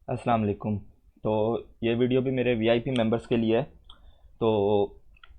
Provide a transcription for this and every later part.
अस्सलाम वालेकुम। तो ये वीडियो भी मेरे वीआईपी मेंबर्स के लिए है। तो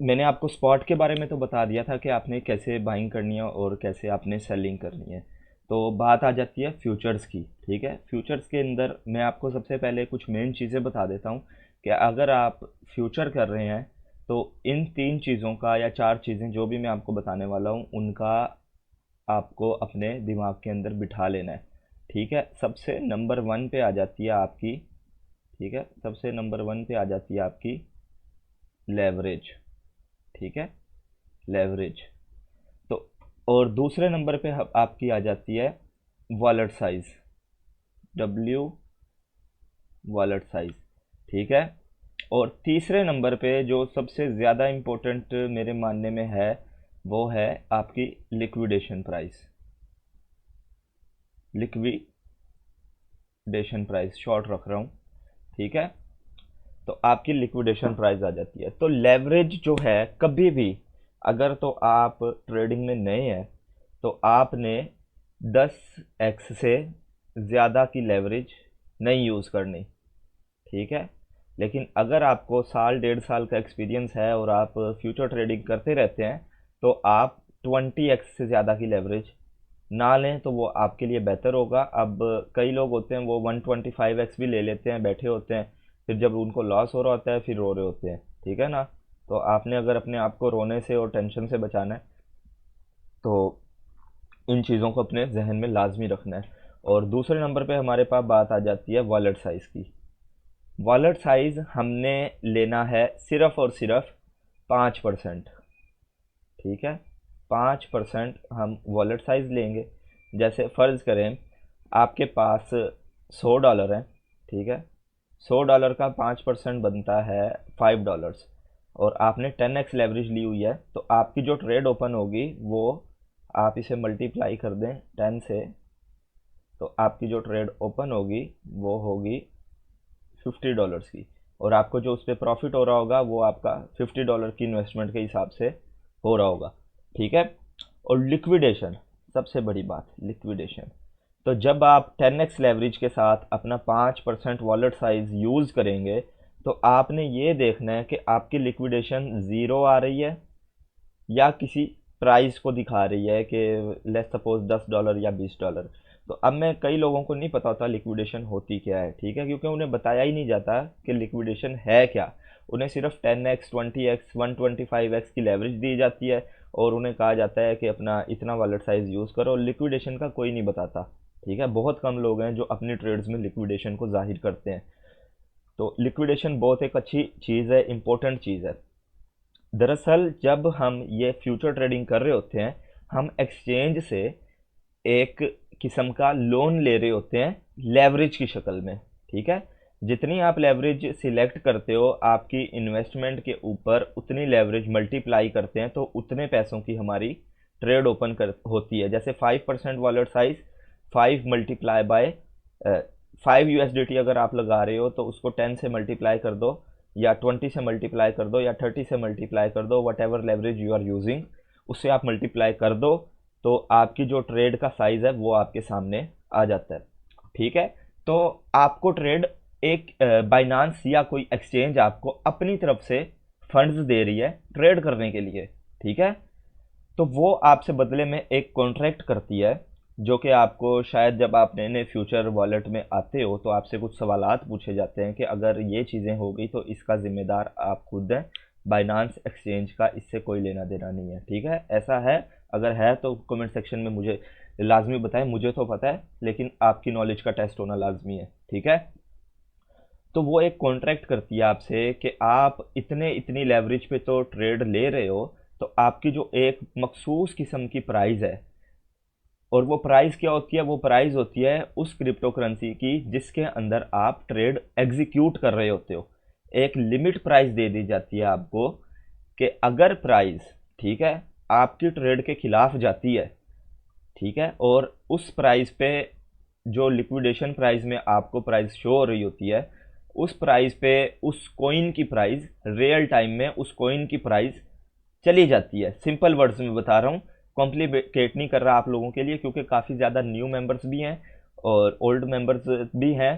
मैंने आपको स्पॉट के बारे में तो बता दिया था कि आपने कैसे बाइंग करनी है और कैसे आपने सेलिंग करनी है। तो बात आ जाती है फ्यूचर्स की। ठीक है, फ्यूचर्स के अंदर मैं आपको सबसे पहले कुछ मेन चीज़ें बता देता हूँ कि अगर आप फ्यूचर कर रहे हैं तो इन तीन चीज़ों का या चार चीज़ें जो भी मैं आपको बताने वाला हूँ उनका आपको अपने दिमाग के अंदर बिठा लेना है। ठीक है, सबसे नंबर वन पे आ जाती है आपकी। ठीक है, सबसे नंबर वन पे आ जाती है आपकी लेवरेज। ठीक है, लेवरेज। तो और दूसरे नंबर पे आपकी आ जाती है wallet size, W, wallet size. ठीक है, और तीसरे नंबर पे जो सबसे ज़्यादा इम्पोर्टेंट मेरे मानने में है वो है आपकी liquidation price. Liquidation price short रख रहा हूँ। ठीक है, तो आपकी लिक्विडेशन प्राइस आ जाती है। तो लेवरेज जो है कभी भी, अगर तो आप ट्रेडिंग में नए हैं तो आपने 10x से ज़्यादा की लेवरेज नहीं यूज़ करनी। ठीक है, लेकिन अगर आपको साल डेढ़ साल का एक्सपीरियंस है और आप फ्यूचर ट्रेडिंग करते रहते हैं तो आप 20x से ज़्यादा की लेवरेज ना लें तो वो आपके लिए बेहतर होगा। अब कई लोग होते हैं वो 125x भी ले लेते हैं, बैठे होते हैं, फिर जब उनको लॉस हो रहा होता है फिर रो रहे होते हैं। ठीक है ना। तो आपने अगर अपने आप को रोने से और टेंशन से बचाना है तो इन चीज़ों को अपने जहन में लाजमी रखना है। और दूसरे नंबर पे हमारे पास बात आ जाती है वॉलेट साइज़ की। वॉलेट साइज़ हमने लेना है सिर्फ़ और सिर्फ 5%। ठीक है, 5% हम वॉलेट साइज़ लेंगे। जैसे फ़र्ज़ करें आपके पास $100 है। ठीक है, $100 का 5% बनता है $5, और आपने 10x लेवरेज ली हुई है तो आपकी जो ट्रेड ओपन होगी वो, आप इसे मल्टीप्लाई कर दें 10 से, तो आपकी जो ट्रेड ओपन होगी वो होगी $50 की। और आपको जो उस पर प्रॉफिट हो रहा होगा वो आपका $50 की इन्वेस्टमेंट के हिसाब से हो रहा होगा। ठीक है, और लिक्विडेशन, सबसे बड़ी बात लिक्विडेशन। तो जब आप 10x लेवरेज के साथ अपना 5% वॉलेट साइज यूज़ करेंगे तो आपने ये देखना है कि आपकी लिक्विडेशन ज़ीरो आ रही है या किसी प्राइस को दिखा रही है कि लेट्स सपोज $10 या $20। तो अब मैं, कई लोगों को नहीं पता होता लिक्विडेशन होती क्या है। ठीक है, क्योंकि उन्हें बताया ही नहीं जाता कि लिक्विडेशन है क्या। उन्हें सिर्फ 10x 20x 125x की लेवरेज दी जाती है और उन्हें कहा जाता है कि अपना इतना वॉलेट साइज यूज़ करो। लिक्विडेशन का कोई नहीं बताता। ठीक है, बहुत कम लोग हैं जो अपनी ट्रेड्स में लिक्विडेशन को जाहिर करते हैं। तो लिक्विडेशन बहुत एक अच्छी चीज़ है, इम्पोर्टेंट चीज़ है। दरअसल जब हम ये फ्यूचर ट्रेडिंग कर रहे होते हैं हम एक्सचेंज से एक किस्म का लोन ले रहे होते हैं लेवरेज की शक्ल में। ठीक है, जितनी आप लेवरेज सिलेक्ट करते हो आपकी इन्वेस्टमेंट के ऊपर उतनी लेवरेज मल्टीप्लाई करते हैं तो उतने पैसों की हमारी ट्रेड ओपन कर होती है। जैसे 5% wallet size 5 multiply by 5 USDT अगर आप लगा रहे हो तो उसको 10 से मल्टीप्लाई कर दो या 20 से मल्टीप्लाई कर दो या 30 से मल्टीप्लाई कर दो, whatever leverage you are using उससे आप मल्टीप्लाई कर दो तो आपकी जो ट्रेड का साइज़ है वो आपके सामने आ जाता है। ठीक है, तो आपको ट्रेड एक बाइनांस या कोई एक्सचेंज आपको अपनी तरफ से फंड्स दे रही है ट्रेड करने के लिए। ठीक है, तो वो आपसे बदले में एक कॉन्ट्रैक्ट करती है जो कि आपको शायद जब आप नए नए फ्यूचर वॉलेट में आते हो तो आपसे कुछ सवालात पूछे जाते हैं कि अगर ये चीज़ें हो गई तो इसका ज़िम्मेदार आप खुद हैं, बाइनांस एक्सचेंज का इससे कोई लेना देना नहीं है। ठीक है, ऐसा है? अगर है तो कमेंट सेक्शन में मुझे लाजमी बताएं। मुझे तो पता है लेकिन आपकी नॉलेज का टेस्ट होना लाजमी है। ठीक है, तो वो एक कॉन्ट्रैक्ट करती है आपसे कि आप इतने इतनी लेवरेज पे तो ट्रेड ले रहे हो तो आपकी जो एक मखसूस किस्म की प्राइस है, और वो प्राइस क्या होती है, वो प्राइस होती है उस क्रिप्टो करेंसी की जिसके अंदर आप ट्रेड एग्जीक्यूट कर रहे होते हो। एक लिमिट प्राइस दे दी जाती है आपको कि अगर प्राइस, ठीक है, आपकी ट्रेड के खिलाफ जाती है, ठीक है, और उस प्राइस पे जो लिक्विडेशन प्राइस में आपको प्राइस शो हो रही होती है उस प्राइस पे उस कॉइन की प्राइस रियल टाइम में उस कॉइन की प्राइस चली जाती है। सिंपल वर्ड्स में बता रहा हूँ, कॉम्प्लिकेट नहीं कर रहा आप लोगों के लिए क्योंकि काफ़ी ज़्यादा न्यू मेंबर्स भी हैं और ओल्ड मेंबर्स भी हैं।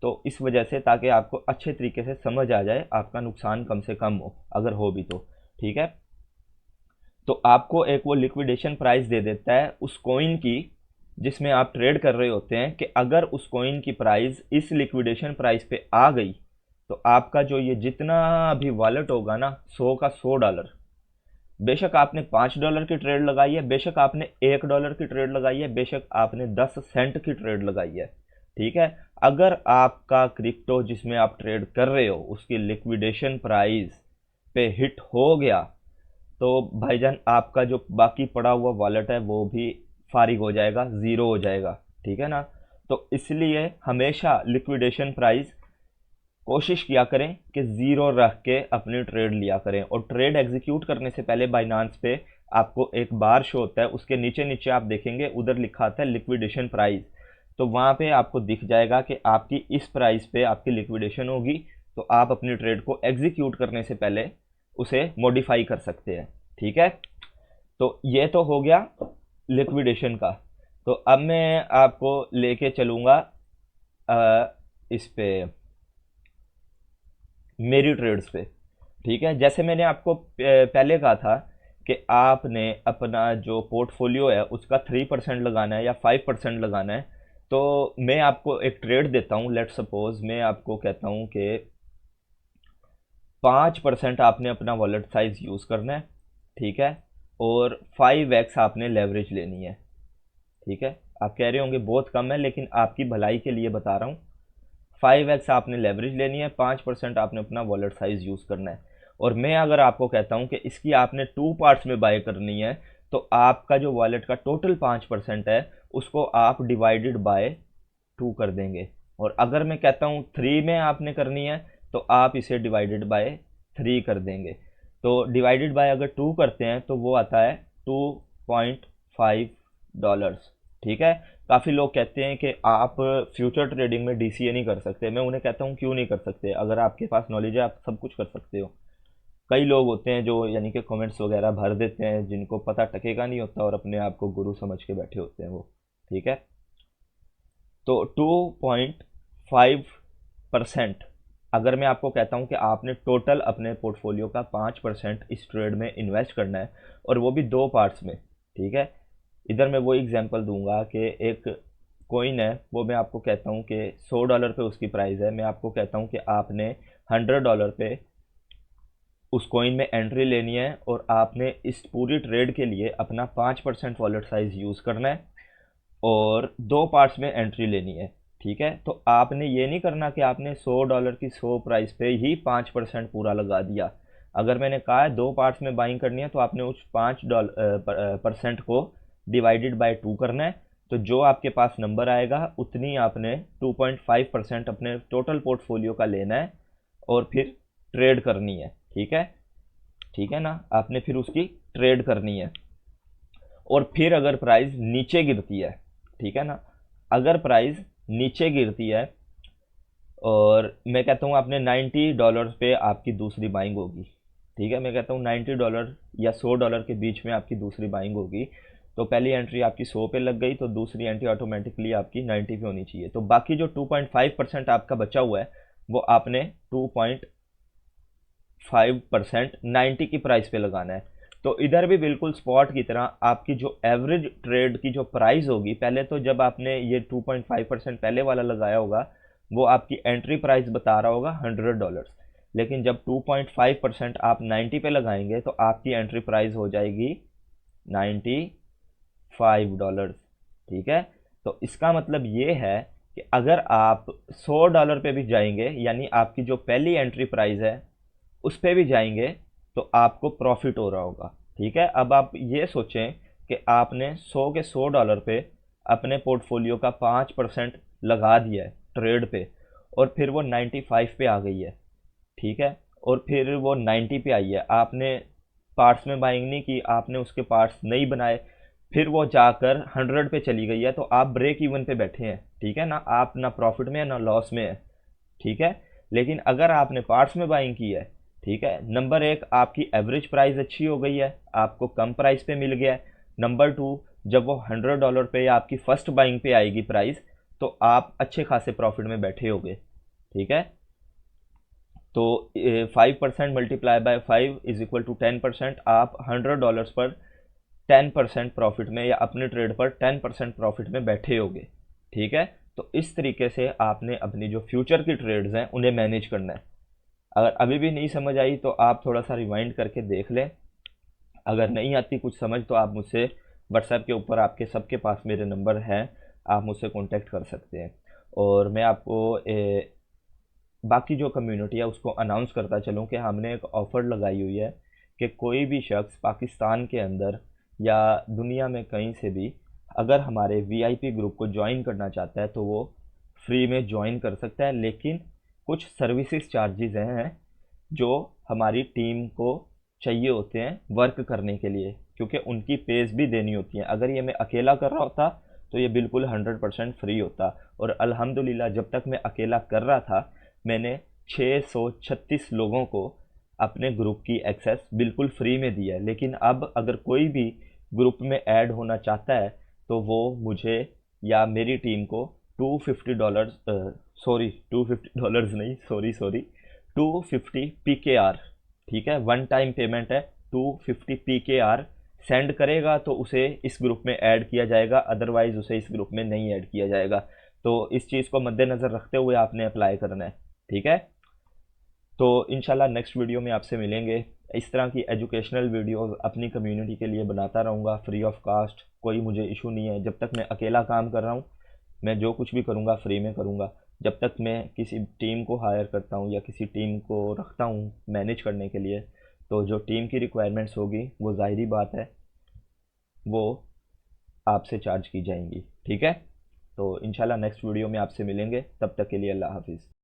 तो इस वजह से, ताकि आपको अच्छे तरीके से समझ आ जाए, आपका नुकसान कम से कम हो, अगर हो भी तो। ठीक है, तो आपको एक वो लिक्विडेशन प्राइस दे देता है उस कॉइन की जिसमें आप ट्रेड कर रहे होते हैं, कि अगर उस कॉइन की प्राइस इस लिक्विडेशन प्राइस पे आ गई तो आपका जो ये जितना भी वॉलेट होगा ना, 100 का 100 डॉलर, बेशक आपने $5 की ट्रेड लगाई है, बेशक आपने $1 की ट्रेड लगाई है, बेशक आपने 10 सेंट की ट्रेड लगाई है, ठीक है, अगर आपका क्रिप्टो जिसमें आप ट्रेड कर रहे हो उसकी लिक्विडेशन प्राइस पे हिट हो गया, तो भाईजान आपका जो बाकी पड़ा हुआ वॉलेट है वो भी फारिग हो जाएगा, ज़ीरो हो जाएगा। ठीक है ना, तो इसलिए हमेशा लिक्विडेशन प्राइस कोशिश किया करें कि ज़ीरो रख के अपनी ट्रेड लिया करें। और ट्रेड एग्जीक्यूट करने से पहले बाइनांस पे आपको एक बार शो होता है, उसके नीचे नीचे आप देखेंगे उधर लिखा आता है लिक्विडेशन प्राइस, तो वहाँ पे आपको दिख जाएगा कि आपकी इस प्राइस पे आपकी लिक्विडेशन होगी, तो आप अपनी ट्रेड को एग्जीक्यूट करने से पहले उसे मॉडिफाई कर सकते हैं। ठीक है, तो ये तो हो गया लिक्विडेशन का। तो अब मैं आपको लेके चलूँगा इस पे, मेरी ट्रेड्स पे। ठीक है, जैसे मैंने आपको पहले कहा था कि आपने अपना जो पोर्टफोलियो है उसका 3% लगाना है या 5% लगाना है। तो मैं आपको एक ट्रेड देता हूँ, लेट सपोज मैं आपको कहता हूँ कि 5% आपने अपना वॉलेट साइज यूज़ करना है, ठीक है, और 5x आपने लेवरेज लेनी है। ठीक है, आप कह रहे होंगे बहुत कम है, लेकिन आपकी भलाई के लिए बता रहा हूँ। 5x आपने लेवरेज लेनी है, 5% आपने अपना वॉलेट साइज यूज़ करना है। और मैं अगर आपको कहता हूँ कि इसकी आपने 2 पार्ट्स में बाय करनी है, तो आपका जो वॉलेट का टोटल 5% है उसको आप डिवाइडेड बाय 2 कर देंगे। और अगर मैं कहता हूँ 3 में आपने करनी है, तो आप इसे डिवाइडेड बाय 3 कर देंगे। तो डिवाइडेड बाय अगर 2 करते हैं तो वो आता है $2.5। ठीक है, काफ़ी लोग कहते हैं कि आप फ्यूचर ट्रेडिंग में डीसीए नहीं कर सकते। मैं उन्हें कहता हूँ क्यों नहीं कर सकते, अगर आपके पास नॉलेज है आप सब कुछ कर सकते हो। कई लोग होते हैं जो यानी कि कमेंट्स वगैरह भर देते हैं, जिनको पता टकेगा नहीं होता और अपने आप को गुरु समझ के बैठे होते हैं वो। ठीक है, तो 2.5% अगर मैं आपको कहता हूँ कि आपने टोटल अपने पोर्टफोलियो का 5% इस ट्रेड में इन्वेस्ट करना है, और वो भी 2 पार्ट्स में। ठीक है, इधर मैं वो एग्जांपल दूंगा कि एक कॉइन है, वो मैं आपको कहता हूँ कि $100 पे उसकी प्राइस है, मैं आपको कहता हूँ कि आपने $100 पे उस कॉइन में एंट्री लेनी है, और आपने इस पूरी ट्रेड के लिए अपना 5% वॉलेट साइज यूज़ करना है और 2 पार्ट्स में एंट्री लेनी है। ठीक है, तो आपने ये नहीं करना कि आपने $100 की 100 प्राइस पे ही 5% पूरा लगा दिया। अगर मैंने कहा है 2 पार्ट्स में बाइंग करनी है, तो आपने उस $5% को डिवाइडेड बाय 2 करना है। तो जो आपके पास नंबर आएगा उतनी आपने 2.5% अपने टोटल पोर्टफोलियो का लेना है और फिर ट्रेड करनी है। ठीक है, ठीक है ना, आपने फिर उसकी ट्रेड करनी है। और फिर अगर प्राइस नीचे गिरती है, ठीक है ना, अगर प्राइस नीचे गिरती है और मैं कहता हूँ आपने $90 पे आपकी दूसरी बाइंग होगी। ठीक है, मैं कहता हूँ $90 या $100 के बीच में आपकी दूसरी बाइंग होगी, तो पहली एंट्री आपकी 100 पे लग गई, तो दूसरी एंट्री ऑटोमेटिकली आपकी 90 पे होनी चाहिए। तो बाकी जो 2.5% आपका बचा हुआ है वो आपने 2.5% 90 की प्राइस पे लगाना है। तो इधर भी बिल्कुल स्पॉट की तरह आपकी जो एवरेज ट्रेड की जो प्राइस होगी, पहले तो जब आपने ये 2.5% पहले वाला लगाया होगा वो आपकी एंट्री प्राइस बता रहा होगा $100, लेकिन जब 2.5% आप 90 पे लगाएंगे तो आपकी एंट्री प्राइस हो जाएगी $95। ठीक है, तो इसका मतलब ये है कि अगर आप $100 पे भी जाएंगे, यानी आपकी जो पहली एंट्री प्राइस है उस पे भी जाएंगे, तो आपको प्रॉफिट हो रहा होगा। ठीक है, अब आप ये सोचें कि आपने 100 के $100 पे अपने पोर्टफोलियो का 5% लगा दिया है ट्रेड पे, और फिर वो 95 पे आ गई है। ठीक है, और फिर वो 90 पे आई है, आपने पार्ट्स में बाइंग नहीं की, आपने उसके पार्ट्स नहीं बनाए, फिर वो जाकर 100 पे चली गई है, तो आप ब्रेक इवन पे बैठे हैं। ठीक है ना, आप ना प्रॉफिट में है ना लॉस में है। ठीक है, लेकिन अगर आपने पार्ट्स में बाइंग की है, ठीक है, नंबर एक आपकी एवरेज प्राइस अच्छी हो गई है, आपको कम प्राइस पे मिल गया है। नंबर टू, जब वो $100 पे या आपकी फर्स्ट बाइंग पे आएगी प्राइस, तो आप अच्छे खासे प्रॉफिट में बैठे होगे। ठीक है। तो 5% multiply by 5 is equal to 10%। आप $100 पर 10% प्रॉफिट में या अपने ट्रेड पर 10% प्रॉफिट में बैठे होगे। ठीक है। तो इस तरीके से आपने अपनी जो फ्यूचर की ट्रेड्स हैं उन्हें मैनेज करना है। अगर अभी भी नहीं समझ आई तो आप थोड़ा सा रिवाइंड करके देख लें। अगर नहीं आती कुछ समझ तो आप मुझसे व्हाट्सएप के ऊपर, आपके सबके पास मेरे नंबर हैं, आप मुझसे कांटेक्ट कर सकते हैं। और मैं आपको बाकी जो कम्युनिटी है उसको अनाउंस करता चलूँ कि हमने एक ऑफ़र लगाई हुई है कि कोई भी शख्स पाकिस्तान के अंदर या दुनिया में कहीं से भी अगर हमारे वीआईपी ग्रुप को ज्वाइन करना चाहता है तो वो फ्री में ज्वाइन कर सकता है, लेकिन कुछ सर्विसेज चार्जेस हैं जो हमारी टीम को चाहिए होते हैं वर्क करने के लिए, क्योंकि उनकी पेज भी देनी होती है। अगर ये मैं अकेला कर रहा होता तो ये बिल्कुल 100% फ्री होता। और अल्हम्दुलिल्लाह जब तक मैं अकेला कर रहा था मैंने 636 लोगों को अपने ग्रुप की एक्सेस बिल्कुल फ्री में दी है। लेकिन अब अगर कोई भी ग्रुप में ऐड होना चाहता है तो वो मुझे या मेरी टीम को $250, सॉरी $250 नहीं, सॉरी 250 PKR, ठीक है, वन टाइम पेमेंट है, 250 PKR सेंड करेगा तो उसे इस ग्रुप में ऐड किया जाएगा, अदरवाइज उसे इस ग्रुप में नहीं ऐड किया जाएगा। तो इस चीज़ को मद्देनज़र रखते हुए आपने अप्लाई करना है। ठीक है। तो इंशाल्लाह नेक्स्ट वीडियो में आपसे मिलेंगे। इस तरह की एजुकेशनल वीडियोस अपनी कम्युनिटी के लिए बनाता रहूँगा फ्री ऑफ कास्ट। कोई मुझे इशू नहीं है, जब तक मैं अकेला काम कर रहा हूँ मैं जो कुछ भी करूँगा फ्री में करूँगा। जब तक मैं किसी टीम को हायर करता हूँ या किसी टीम को रखता हूँ मैनेज करने के लिए, तो जो टीम की रिक्वायरमेंट्स होगी वो ज़ाहिरी बात है वो आपसे चार्ज की जाएंगी। ठीक है। तो इंशाल्लाह नेक्स्ट वीडियो में आपसे मिलेंगे, तब तक के लिए अल्लाह हाफिज़।